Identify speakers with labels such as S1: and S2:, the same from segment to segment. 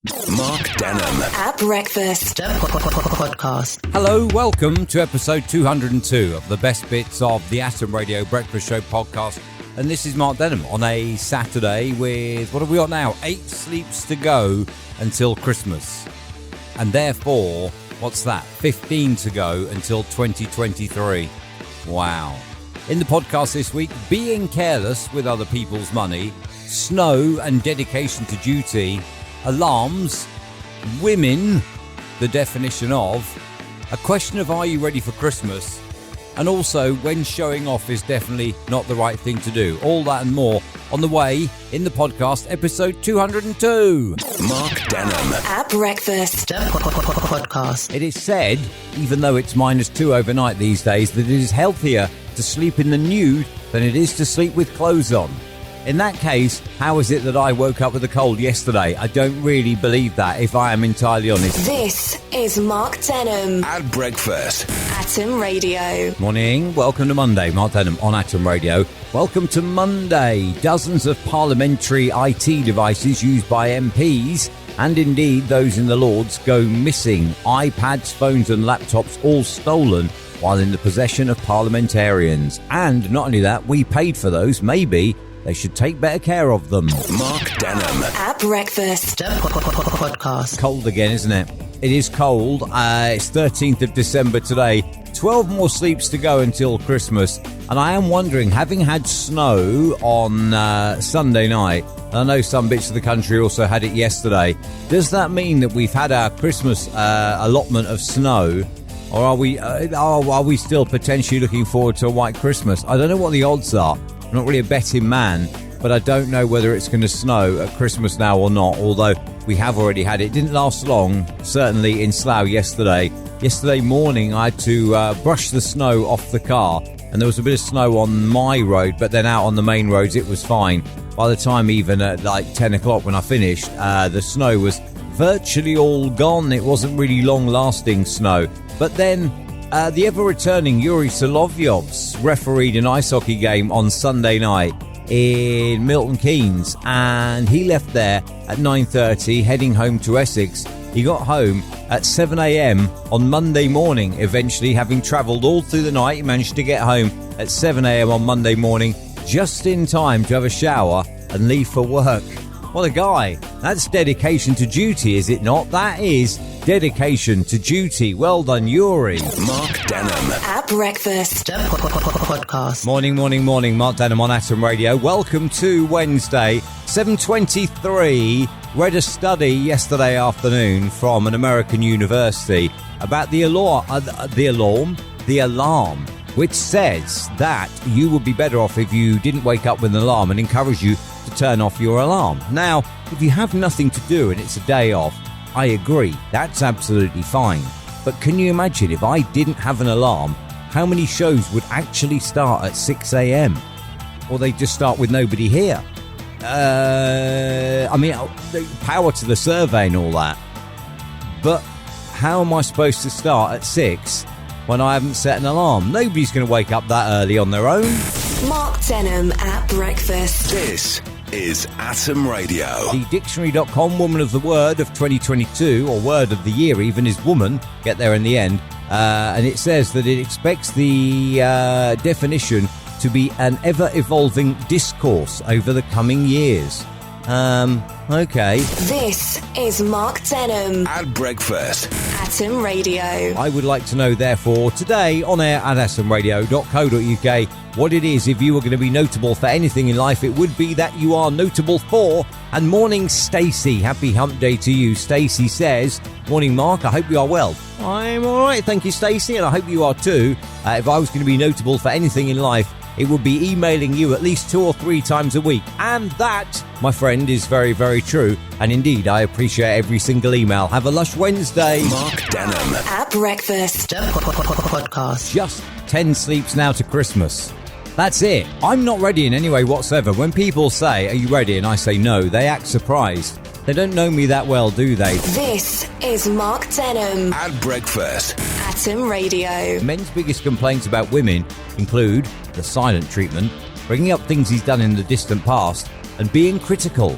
S1: Mark Denholm
S2: at breakfast podcast.
S3: Hello, welcome to episode 202 of the best bits of the Atom Radio Breakfast Show podcast. And this is Mark Denholm on a Saturday with, what have we got now? 8 sleeps to go until Christmas. And therefore, what's that? 15 to go until 2023. Wow. In the podcast this week, being careless with other people's money, snow and dedication to duty, alarms, women, the definition of, a question of are you ready for Christmas, and also when showing off is definitely not the right thing to do. All that and more on the way in the podcast, episode 202.
S1: Mark Denholm
S2: at breakfast podcast.
S3: It is said, even though it's -2 overnight these days, that it is healthier to sleep in the nude than it is to sleep with clothes on. In that case, how is it that I woke up with a cold yesterday? I don't really believe that, if I am entirely honest.
S2: This is Mark Denholm
S1: at breakfast.
S2: Atom Radio.
S3: Morning, welcome to Monday. Mark Denholm on Atom Radio. Welcome to Monday. Dozens of parliamentary IT devices used by MPs, and indeed those in the Lords, go missing. iPads, phones and laptops all stolen while in the possession of parliamentarians. And not only that, we paid for those. Maybe they should take better care of them.
S1: Mark Denholm
S2: at breakfast podcast.
S3: Cold again, isn't it? It is cold. It's 13th of December today. 12 more sleeps to go until Christmas. And I am wondering, having had snow on Sunday night, I know some bits of the country also had it yesterday, does that mean that we've had our Christmas allotment of snow? Or are we still potentially looking forward to a white Christmas? I don't know what the odds are. I'm not really a betting man, but I don't know whether it's going to snow at Christmas now or not, although we have already had it. It didn't last long, certainly in Slough yesterday. Yesterday morning, I had to brush the snow off the car, and there was a bit of snow on my road, but then out on the main roads, it was fine. By the time even at like 10 o'clock when I finished, the snow was virtually all gone. It wasn't really long-lasting snow. But then the ever-returning Yuri Solovyov's refereed an ice hockey game on Sunday night in Milton Keynes, and he left there at 9:30, heading home to Essex. He got home at 7 a.m. on Monday morning, eventually having travelled all through the night. He managed to get home at 7 a.m. on Monday morning, just in time to have a shower and leave for work. What a guy. That's dedication to duty, is it not? That is dedication to duty. Well done, Yuri.
S1: Mark Denholm
S2: at breakfast podcast.
S3: Morning. Mark Denholm on Atom Radio. Welcome to Wednesday, 7:23. Read a study yesterday afternoon from an American university about the alarm, which says that you would be better off if you didn't wake up with an alarm, and encourage you to turn off your alarm. Now, if you have nothing to do and it's a day off, I agree, that's absolutely fine. But can you imagine if I didn't have an alarm, how many shows would actually start at 6 a.m? Or they just start with nobody here? Power to the survey and all that. But how am I supposed to start at 6 when I haven't set an alarm? Nobody's going to wake up that early on their own.
S2: Mark Denholm at breakfast.
S1: This is Atom Radio.
S3: The Dictionary.com Woman of the Word of 2022, or Word of the Year even, is woman. Get there in the end. And it says that it expects the definition to be an ever-evolving discourse over the coming years. Okay.
S2: This is Mark Denholm
S1: at breakfast.
S2: Atom Radio.
S3: I would like to know, therefore, today on air at atomradio.co.uk, what it is. If you were going to be notable for anything in life, it would be that you are notable for. And morning, Stacey. Happy hump day to you. Stacey says, morning, Mark. I hope you are well. I'm all right, thank you, Stacey, and I hope you are too. If I was going to be notable for anything in life, it would be emailing you at least 2 or 3 times a week. And that, my friend, is very, very true. And indeed, I appreciate every single email. Have a lush Wednesday.
S1: Mark Denholm
S2: at breakfast podcast.
S3: Just 10 sleeps now to Christmas. That's it. I'm not ready in any way whatsoever. When people say, are you ready? And I say no, they act surprised. They don't know me that well, do they?
S2: This is Mark Denholm
S1: at breakfast.
S2: Atom Radio.
S3: Men's biggest complaints about women include the silent treatment, bringing up things he's done in the distant past, and being critical.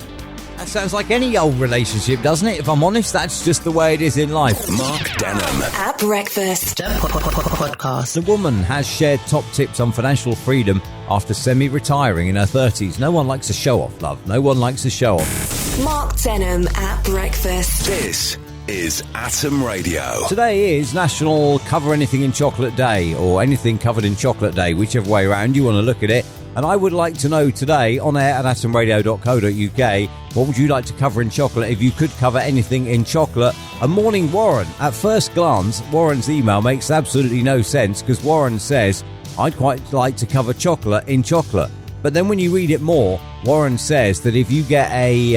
S3: That sounds like any old relationship, doesn't it? If I'm honest, that's just the way it is in life.
S1: Mark Denholm.
S2: At breakfast. Podcast.
S3: The woman has shared top tips on financial freedom after semi-retiring in her 30s. No one likes a show-off, love. No one likes a show-off.
S2: Mark Denholm at breakfast.
S1: This is Atom Radio.
S3: Today is National Cover Anything in Chocolate Day, or Anything Covered in Chocolate Day, whichever way around you want to look at it. And I would like to know today, on air at atomradio.co.uk, what would you like to cover in chocolate if you could cover anything in chocolate? And morning, Warren. At first glance, Warren's email makes absolutely no sense because Warren says, I'd quite like to cover chocolate in chocolate. But then when you read it more, Warren says that if you get a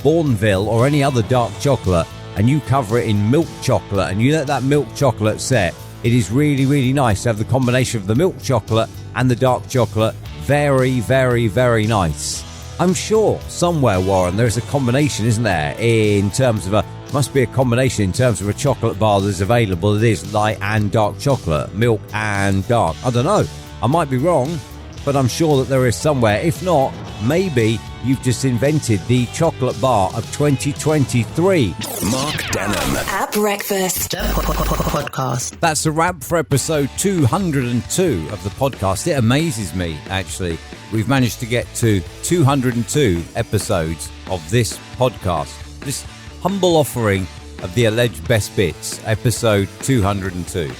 S3: Bourneville or any other dark chocolate and you cover it in milk chocolate and you let that milk chocolate set, it is really, really nice to have the combination of the milk chocolate and the dark chocolate. Very, very, very nice. I'm sure somewhere, Warren, there's a combination, isn't there, in terms of must be a combination in terms of a chocolate bar that's available that is light and dark chocolate, milk and dark. I don't know. I might be wrong, but I'm sure that there is somewhere. If not, maybe you've just invented the chocolate bar of 2023.
S1: Mark Denholm.
S2: At breakfast. Podcast.
S3: That's a wrap for episode 202 of the podcast. It amazes me, actually. We've managed to get to 202 episodes of this podcast. This humble offering of the alleged best bits, episode 202.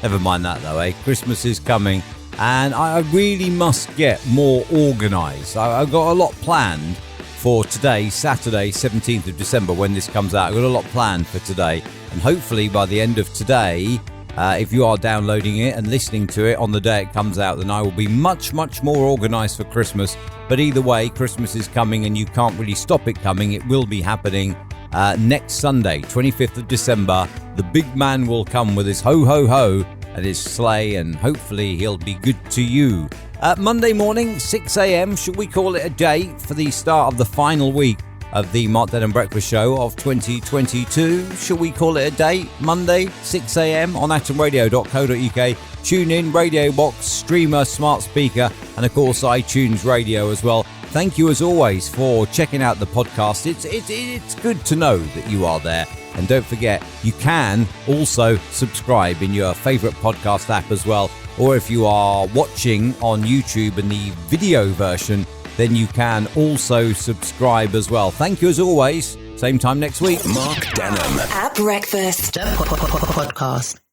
S3: Never mind that, though, eh? Christmas is coming. And I really must get more organised. I've got a lot planned for today, Saturday, 17th of December, when this comes out. I've got a lot planned for today. And hopefully by the end of today, if you are downloading it and listening to it on the day it comes out, then I will be much, much more organised for Christmas. But either way, Christmas is coming and you can't really stop it coming. It will be happening next Sunday, 25th of December. The big man will come with his ho-ho-ho and his sleigh, and hopefully he'll be good to you. Monday morning, 6 a.m, should we call it a day for the start of the final week of the Mark Denholm Breakfast Show of 2022? Should we call it a day? Monday, 6 a.m. on atomradio.co.uk. Tune in, radio box, streamer, smart speaker, and of course iTunes Radio as well. Thank you as always for checking out the podcast. It's good to know that you are there. And don't forget, you can also subscribe in your favourite podcast app as well. Or if you are watching on YouTube in the video version, then you can also subscribe as well. Thank you as always. Same time next week.
S1: Mark Denholm.
S2: At breakfast. Podcast.